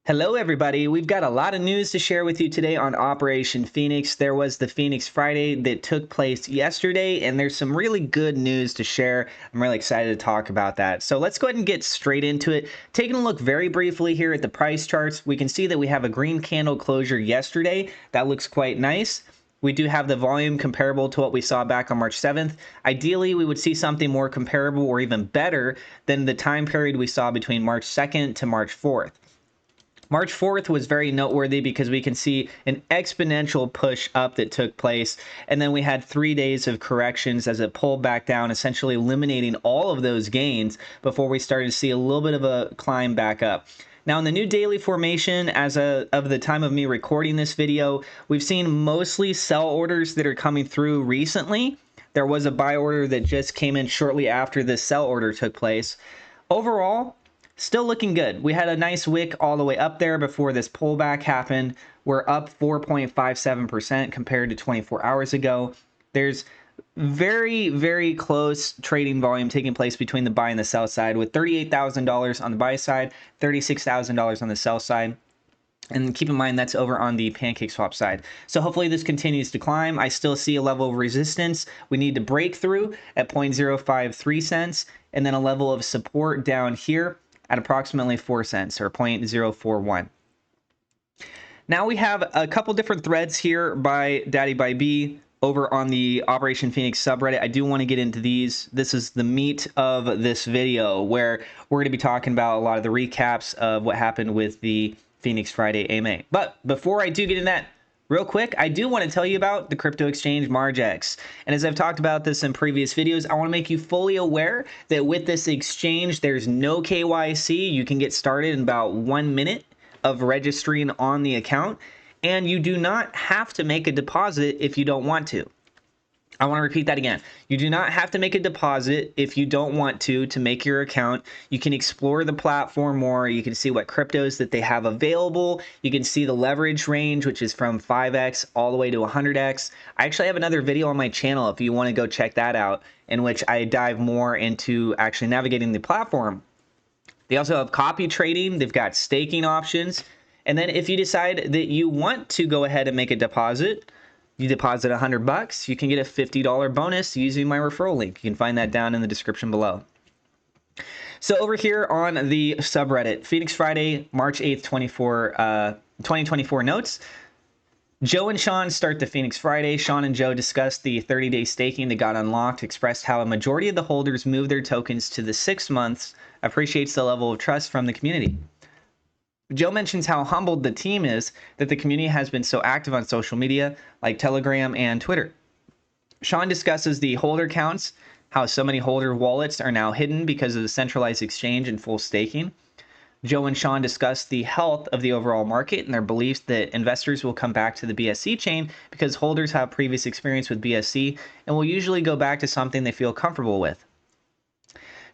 Hello, everybody. We've got a lot of news to share with you today on Operation Phoenix. There was the Phoenix Friday that took place yesterday, and there's some really good news to share. I'm really excited to talk about that. So let's go ahead and get straight into it. Taking a look very briefly here at the price charts, we can see that we have a green candle closure yesterday. That looks quite nice. We do have the volume comparable to what we saw back on March 7th. Ideally, we would see something more comparable or even better than the time period we saw between March 2nd to March 4th. March 4th was very noteworthy because we can see an exponential push up that took place, and then we had 3 days of corrections as it pulled back down, essentially eliminating all of those gains before we started to see a little bit of a climb back up. Now, in the new daily formation, of the time of me recording this video, we've seen mostly sell orders that are coming through recently. There was a buy order that just came in shortly after this sell order took place. Overall, still looking good. We had a nice wick all the way up there before this pullback happened. We're up 4.57% compared to 24 hours ago. There's very, very close trading volume taking place between the buy and the sell side, with $38,000 on the buy side, $36,000 on the sell side. And keep in mind, that's over on the pancake swap side. So hopefully this continues to climb. I still see a level of resistance we need to break through at 0.053 cents, and then a level of support down here at approximately 4 cents or 0.041. Now we have a couple different threads here by Daddy by B over on the Operation Phoenix subreddit. I do want to get into these. This is the meat of this video where we're going to be talking about a lot of the recaps of what happened with the Phoenix Friday AMA. But before I do get in that, real quick, I do want to tell you about the crypto exchange MargeX. And as I've talked about this in previous videos, I want to make you fully aware that with this exchange, there's no KYC. You can get started in about 1 minute of registering on the account, and you do not have to make a deposit if you don't want to. I want to repeat that again. You do not have to make a deposit if you don't want to make your account. You can explore the platform more. You can see what cryptos that they have available. You can see the leverage range, which is from 5x all the way to 100x. I actually have another video on my channel if you want to go check that out, in which I dive more into actually navigating the platform. They also have copy trading. They've got staking options. And then if you decide that you want to go ahead and make a deposit, you deposit $100, you can get a $50 bonus using my referral link. You can find that down in the description below. So over here on the subreddit, Phoenix Friday, March 8th, 2024 notes. Joe and Sean start the Phoenix Friday. Sean and Joe discussed the 30-day staking that got unlocked, expressed how a majority of the holders moved their tokens to the 6 months, appreciates the level of trust from the community. Joe mentions how humbled the team is that the community has been so active on social media like Telegram and Twitter. Sean discusses the holder counts, how so many holder wallets are now hidden because of the centralized exchange and full staking. Joe and Sean discuss the health of the overall market and their beliefs that investors will come back to the BSC chain because holders have previous experience with BSC and will usually go back to something they feel comfortable with.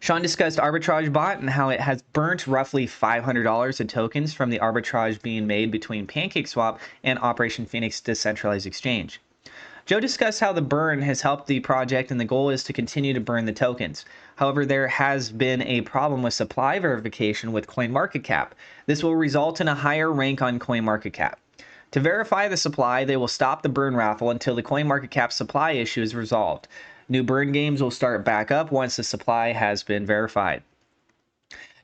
Sean discussed arbitrage bot and how it has burnt roughly $500 in tokens from the arbitrage being made between PancakeSwap and Operation Phoenix decentralized exchange. Joe discussed how the burn has helped the project and the goal is to continue to burn the tokens. However, there has been a problem with supply verification with CoinMarketCap. This will result in a higher rank on CoinMarketCap. To verify the supply, they will stop the burn raffle until the CoinMarketCap supply issue is resolved. New burn games will start back up once the supply has been verified.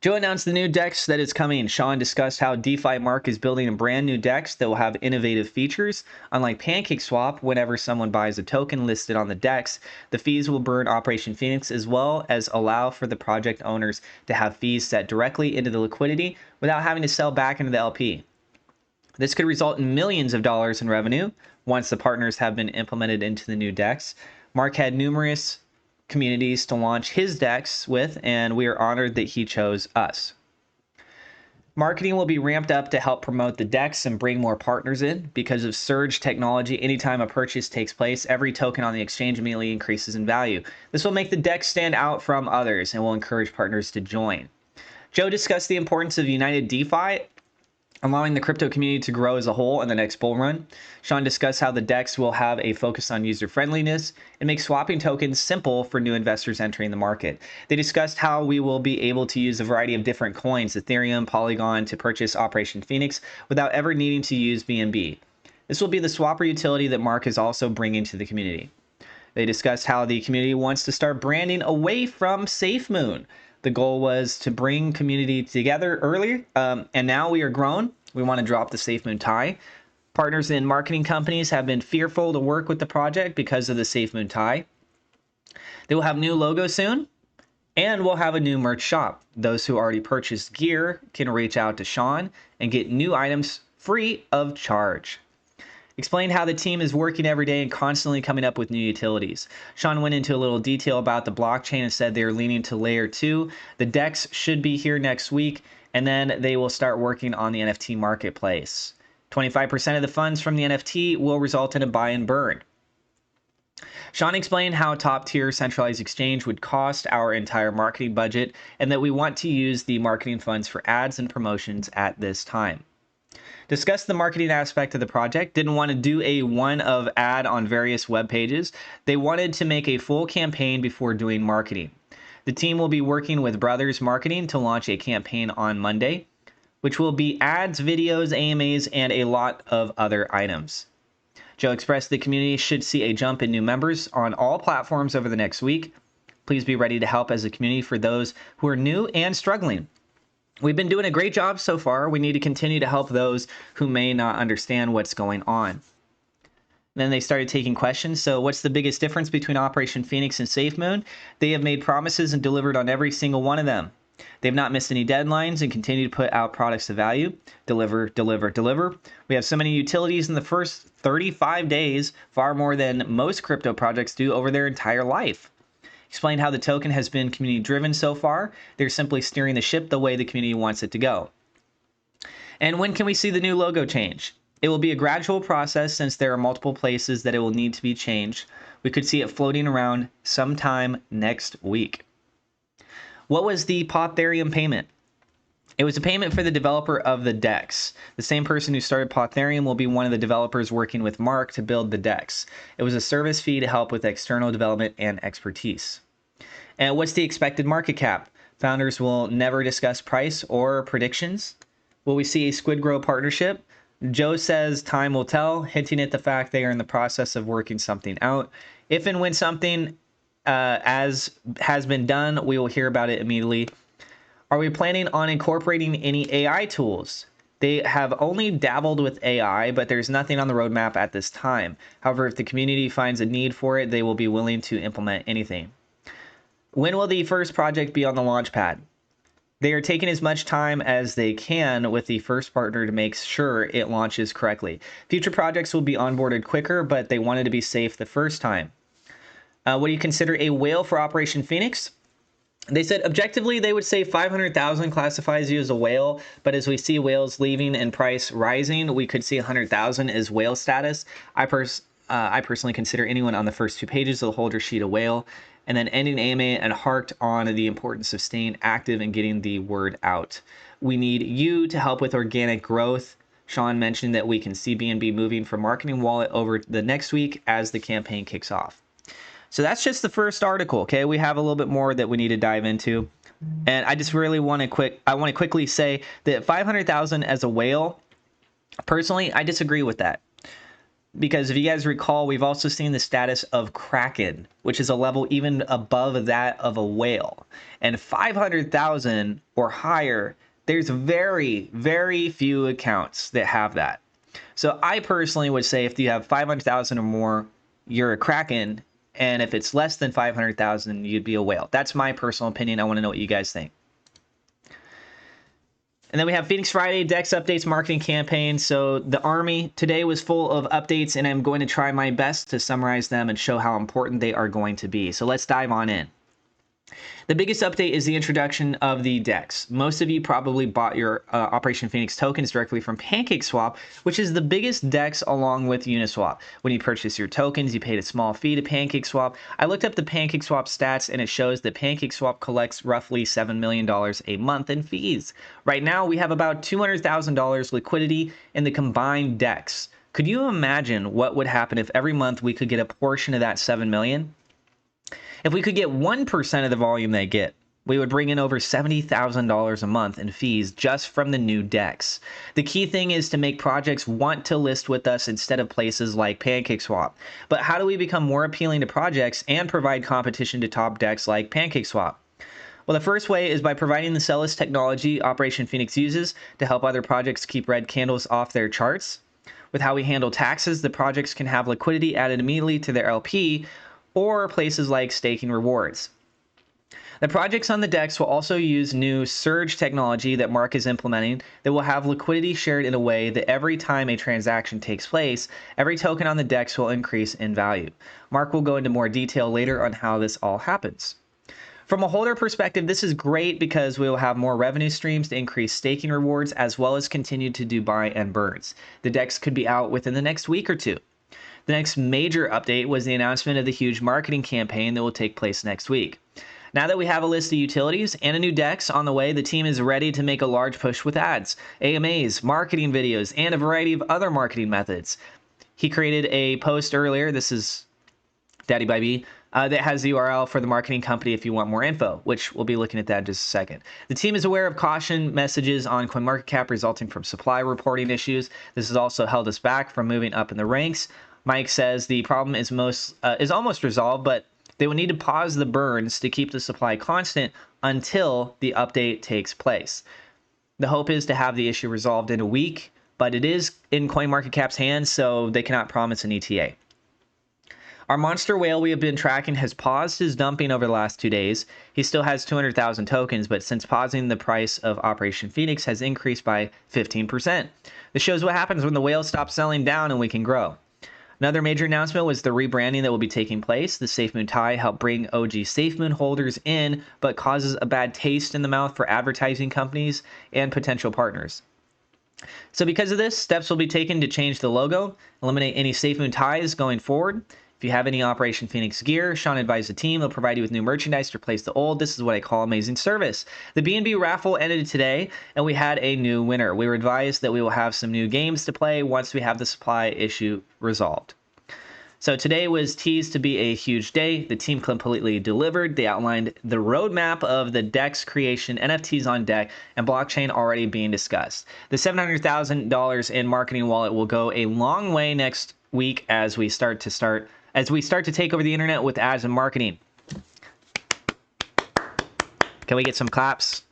Joe announced the new DEX that is coming. Sean discussed how DeFi Mark is building a brand new DEX that will have innovative features. Unlike PancakeSwap, whenever someone buys a token listed on the DEX, the fees will burn Operation Phoenix as well as allow for the project owners to have fees set directly into the liquidity without having to sell back into the LP. This could result in millions of dollars in revenue once the partners have been implemented into the new DEX. Mark had numerous communities to launch his DEX with, and we are honored that he chose us. Marketing will be ramped up to help promote the DEX and bring more partners in. Because of surge technology, anytime a purchase takes place, every token on the exchange immediately increases in value. This will make the DEX stand out from others and will encourage partners to join. Joe discussed the importance of United DeFi allowing the crypto community to grow as a whole in the next bull run. Sean discussed how the DEX will have a focus on user friendliness and make swapping tokens simple for new investors entering the market. They discussed how we will be able to use a variety of different coins, Ethereum, Polygon, to purchase Operation Phoenix without ever needing to use BNB. This will be the swapper utility that Mark is also bringing to the community. They discussed how the community wants to start branding away from safemoon. The goal was to bring community together earlier, and now we are grown. We want to drop the safemoon tie. Partners in marketing companies have been fearful to work with the project because of the safemoon tie. They will have new logos soon, and we'll have a new merch shop. Those who already purchased gear can reach out to Sean and get new items free of charge. Explained how the team is working every day and constantly coming up with new utilities. Sean went into a little detail about the blockchain and said they're leaning to layer 2. The DEX should be here next week, and then they will start working on the NFT marketplace. 25% of the funds from the NFT will result in a buy and burn. Sean explained how top-tier centralized exchange would cost our entire marketing budget and that we want to use the marketing funds for ads and promotions at this time. Discussed the marketing aspect of the project, didn't want to do a one-of ad on various web pages. They wanted to make a full campaign before doing marketing. The team will be working with Brothers Marketing to launch a campaign on Monday, which will be ads, videos, AMAs, and a lot of other items. Joe expressed the community should see a jump in new members on all platforms over the next week. Please be ready to help as a community for those who are new and struggling. We've been doing a great job so far. We need to continue to help those who may not understand what's going on. Then they started taking questions. So what's the biggest difference between Operation Phoenix and SafeMoon? They have made promises and delivered on every single one of them. They've not missed any deadlines and continue to put out products of value. Deliver, deliver, deliver. We have so many utilities in the first 35 days, far more than most crypto projects do over their entire life. Explained how the token has been community driven so far. They're simply steering the ship the way the community wants it to go. And when can we see the new logo change? It will be a gradual process since there are multiple places that it will need to be changed. We could see it floating around sometime next week. What was the Potherium payment? It was a payment for the developer of the DEX. The same person who started Potherium will be one of the developers working with Mark to build the DEX. It was a service fee to help with external development and expertise. And what's the expected market cap? Founders will never discuss price or predictions. Will we see a Squid Grow partnership? Joe says time will tell, hinting at the fact they are in the process of working something out. If and when something as has been done, we will hear about it immediately. Are we planning on incorporating any AI tools? They have only dabbled with AI, but there's nothing on the roadmap at this time. However, if the community finds a need for it, they will be willing to implement anything. When will the first project be on the launch pad? They are taking as much time as they can with the first partner to make sure it launches correctly. Future projects will be onboarded quicker, but they wanted to be safe the first time. What do you consider a whale for Operation Phoenix? They said objectively they would say 500,000 classifies you as a whale, but as we see whales leaving and price rising, we could see 100,000 as whale status. I personally consider anyone on the first 2 pages of the holder sheet a whale, and then ending AMA and harked on the importance of staying active and getting the word out. We need you to help with organic growth. Sean mentioned that we can see BNB moving from marketing wallet over the next week as the campaign kicks off. So that's just the first article, okay? We have a little bit more that we need to dive into. And I just really want to quickly say that 500,000 as a whale, personally, I disagree with that. Because if you guys recall, we've also seen the status of Kraken, which is a level even above that of a whale. And 500,000 or higher, there's very, very few accounts that have that. So I personally would say if you have 500,000 or more, you're a Kraken. And if it's less than 500,000, you'd be a whale. That's my personal opinion. I want to know what you guys think. And then we have Phoenix Friday, DEX updates, marketing campaign. So the Army today was full of updates, and I'm going to try my best to summarize them and show how important they are going to be. So let's dive on in. The biggest update is the introduction of the DEX. Most of you probably bought your Operation Phoenix tokens directly from PancakeSwap, which is the biggest DEX along with Uniswap. When you purchase your tokens, you paid a small fee to PancakeSwap. I looked up the PancakeSwap stats, and it shows that PancakeSwap collects roughly $7 million a month in fees. Right now, we have about $200,000 liquidity in the combined DEX. Could you imagine what would happen if every month we could get a portion of that $7 million? If we could get 1% of the volume they get, we would bring in over $70,000 a month in fees just from the new DEX. The key thing is to make projects want to list with us instead of places like PancakeSwap. But how do we become more appealing to projects and provide competition to top DEX like PancakeSwap? Well, the first way is by providing the sell list technology Operation Phoenix uses to help other projects keep red candles off their charts. With how we handle taxes, the projects can have liquidity added immediately to their LP, or places like staking rewards. The projects on the DEX will also use new surge technology that Mark is implementing that will have liquidity shared in a way that every time a transaction takes place, every token on the DEX will increase in value. Mark will go into more detail later on how this all happens. From a holder perspective, this is great because we will have more revenue streams to increase staking rewards as well as continue to do buy and burns. The DEX could be out within the next week or two. The next major update was the announcement of the huge marketing campaign that will take place next week. Now that we have a list of utilities and a new DEX on the way, the team is ready to make a large push with ads, AMAs, marketing videos, and a variety of other marketing methods. He created a post earlier, this is Daddy by B, that has the URL for the marketing company if you want more info, which we'll be looking at that in just a second. The team is aware of caution messages on CoinMarketCap resulting from supply reporting issues. This has also held us back from moving up in the ranks. Mike says the problem is almost resolved, but they will need to pause the burns to keep the supply constant until the update takes place. The hope is to have the issue resolved in a week, but it is in CoinMarketCap's hands, so they cannot promise an ETA. Our monster whale we have been tracking has paused his dumping over the last 2 days. He still has 200,000 tokens, but since pausing, the price of Operation Phoenix has increased by 15%. This shows what happens when the whale stops selling down and we can grow. Another major announcement was the rebranding that will be taking place. The SafeMoon tie helped bring OG SafeMoon holders in, but causes a bad taste in the mouth for advertising companies and potential partners. So because of this, steps will be taken to change the logo, eliminate any SafeMoon ties going forward. If you have any Operation Phoenix gear, Sean advised the team they'll provide you with new merchandise to replace the old. This is what I call amazing service. The BNB raffle ended today, and we had a new winner. We were advised that we will have some new games to play once we have the supply issue resolved. So today was teased to be a huge day. The team completely delivered. They outlined the roadmap of the DEX creation, NFTs on deck, and blockchain already being discussed. The $700,000 in marketing wallet will go a long way next week as we start to take over the internet with ads and marketing. Can we get some claps?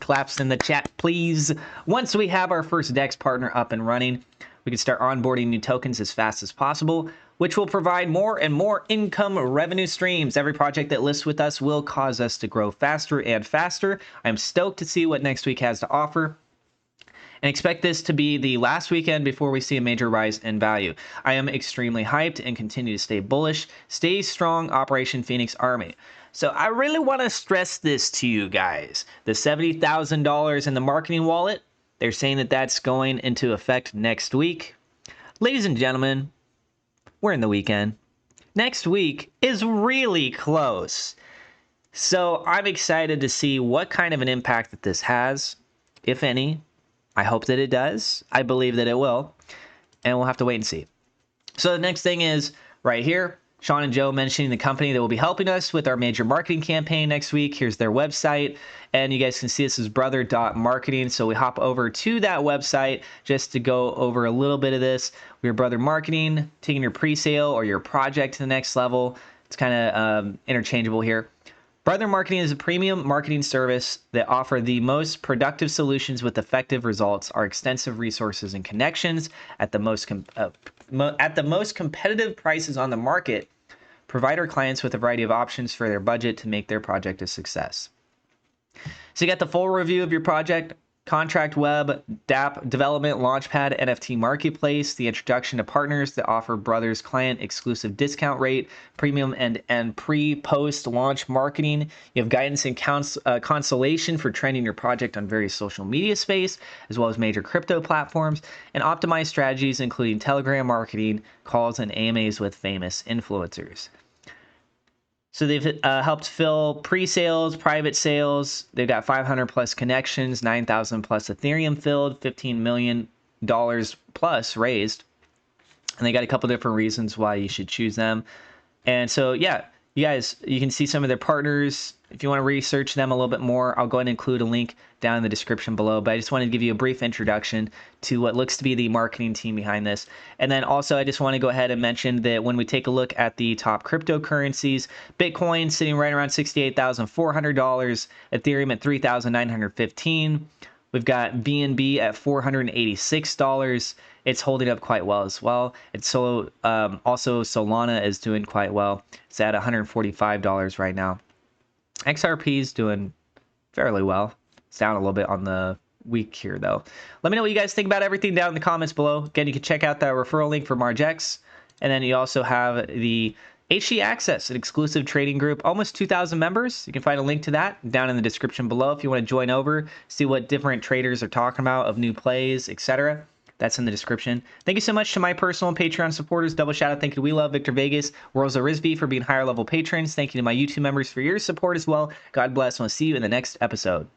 Claps in the chat, please. Once we have our first DEX partner up and running, we can start onboarding new tokens as fast as possible, which will provide more and more income revenue streams. Every project that lists with us will cause us to grow faster and faster. I'm stoked to see what next week has to offer, and expect this to be the last weekend before we see a major rise in value. I am extremely hyped and continue to stay bullish. Stay strong, Operation Phoenix Army. So I really want to stress this to you guys. The $70,000 in the marketing wallet, they're saying that that's going into effect next week. Ladies and gentlemen, we're in the weekend. Next week is really close. So I'm excited to see what kind of an impact that this has, if any. I hope that it does. I believe that it will. And we'll have to wait and see. So the next thing is right here, Sean and Joe mentioning the company that will be helping us with our major marketing campaign next week. Here's their website. And you guys can see this is brother.marketing. So we hop over to that website just to go over a little bit of this. We're Brother Marketing, taking your pre-sale or your project to the next level. It's kind of interchangeable here. Brother Marketing is a premium marketing service that offer the most productive solutions with effective results. Our extensive resources and connections at the most competitive prices on the market provide our clients with a variety of options for their budget to make their project a success. So you got the full review of your project, Contract Web, DApp Development, Launchpad, NFT Marketplace, the introduction to partners that offer Brothers client exclusive discount rate, premium and pre-post launch marketing. You have guidance and consolation for trending your project on various social media space, as well as major crypto platforms, and optimized strategies including Telegram marketing, calls, and AMAs with famous influencers. So they've helped fill pre-sales, private sales. They've got 500 plus connections, 9,000 plus Ethereum filled, $15 million plus raised. And they got a couple different reasons why you should choose them. And so, yeah, you guys, you can see some of their partners. If you want to research them a little bit more, I'll go ahead and include a link down in the description below. But I just wanted to give you a brief introduction to what looks to be the marketing team behind this. And then also, I just want to go ahead and mention that when we take a look at the top cryptocurrencies, Bitcoin sitting right around $68,400, Ethereum at $3,915. We've got BNB at $486. It's holding up quite well as well. It's also Solana is doing quite well. It's at $145 right now. XRP is doing fairly well. It's down a little bit on the week here though. Let me know what you guys think about everything down in the comments below. Again, you can check out that referral link for MargX. And then you also have the HG Access, an exclusive trading group, almost 2,000 members. You can find a link to that down in the description below if you want to join over, see what different traders are talking about of new plays, etc. That's in the description. Thank you so much to my personal Patreon supporters. Double shout out. Thank you to We Love, Victor Vegas, Rosa Risby for being higher level patrons. Thank you to my YouTube members for your support as well. God bless. And we'll see you in the next episode.